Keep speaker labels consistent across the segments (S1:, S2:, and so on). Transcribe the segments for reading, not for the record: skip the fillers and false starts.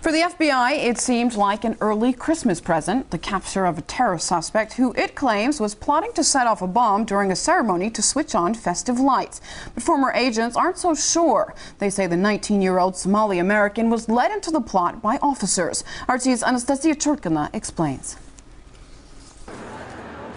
S1: For the FBI, it seemed like an early Christmas present, the capture of a terror suspect who it claims was plotting to set off a bomb during a ceremony to switch on festive lights. But former agents aren't so sure. They say the 19-year-old Somali American was led into the plot by officers. RT's Anastasia Churkina explains.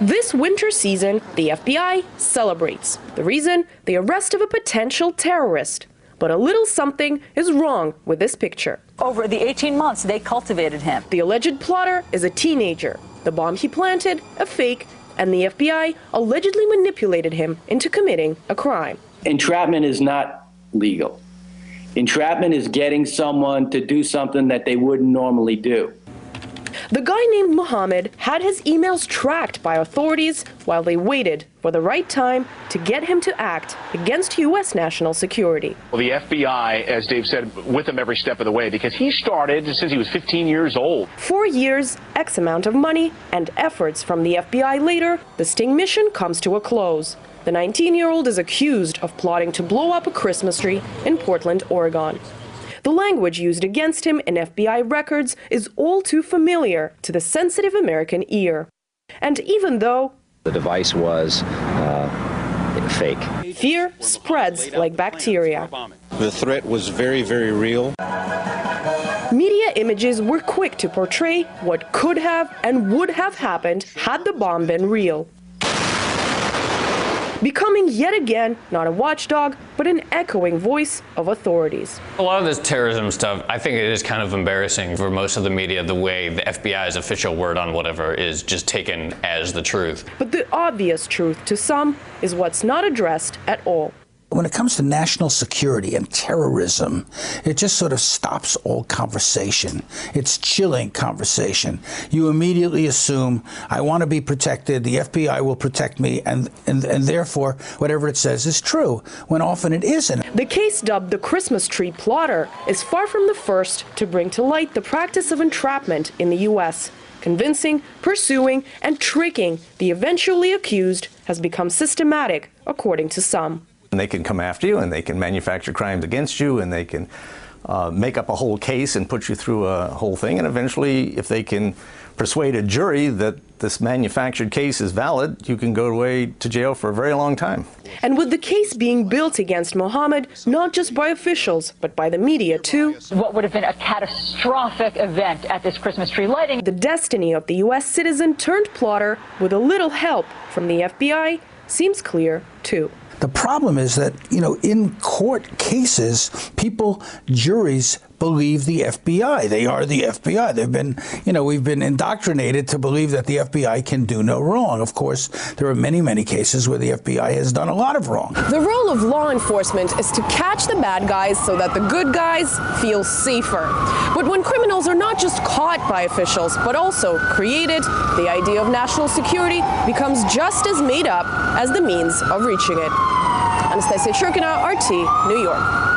S2: This winter season, the FBI celebrates. The reason? The arrest of a potential terrorist. But a little something is wrong with this picture.
S3: Over the 18 months, they cultivated him.
S2: The alleged plotter is a teenager. The bomb he planted, a fake, and the FBI allegedly manipulated him into committing a crime.
S4: Entrapment is not legal. Entrapment is getting someone to do something that they wouldn't normally do.
S2: The guy named Mohammed had his emails tracked by authorities while they waited for the right time to get him to act against U.S. national security.
S5: Well, the FBI, as Dave said, with him every step of the way, because he started since he was 15 years old.
S2: 4 years, X amount of money, and efforts from the FBI later, the sting mission comes to a close. The 19-year-old is accused of plotting to blow up a Christmas tree in Portland, Oregon. The language used against him in FBI records is all too familiar to the sensitive American ear. And even though
S6: the device was fake,
S2: fear spreads like bacteria.
S7: The threat was very, very real.
S2: Media images were quick to portray what could have and would have happened had the bomb been real. Becoming yet again not a watchdog, but an echoing voice of authorities.
S8: A lot of this terrorism stuff, I think it is kind of embarrassing for most of the media, the way the FBI's official word on whatever is just taken as the truth.
S2: But the obvious truth to some is what's not addressed at all.
S9: When it comes to national security and terrorism, it just sort of stops all conversation. It's chilling conversation. You immediately assume, I want to be protected, the FBI will protect me, and therefore whatever it says is true, when often it isn't.
S2: The case dubbed the Christmas tree plotter is far from the first to bring to light the practice of entrapment in the U.S. Convincing, pursuing, and tricking the eventually accused has become systematic, according to some.
S10: And they can come after you, and they can manufacture crimes against you, and they can make up a whole case and put you through a whole thing. And eventually, if they can persuade a jury that this manufactured case is valid, you can go away to jail for a very long time.
S2: And with the case being built against Mohammed, not just by officials, but by the media too.
S3: What would have been a catastrophic event at this Christmas tree lighting.
S2: The destiny of the U.S. citizen turned plotter, with a little help from the FBI, seems clear too.
S9: The problem is that, in court cases, juries believe the FBI. They are the FBI. They've been, we've been indoctrinated to believe that the FBI can do no wrong. Of course, there are many, many cases where the FBI has done a lot of wrong.
S2: The role of law enforcement is to catch the bad guys so that the good guys feel safer. But when criminals are not just caught by officials, but also created, the idea of national security becomes just as made up as the means of reaching it. Anastasia Churkina, RT, New York.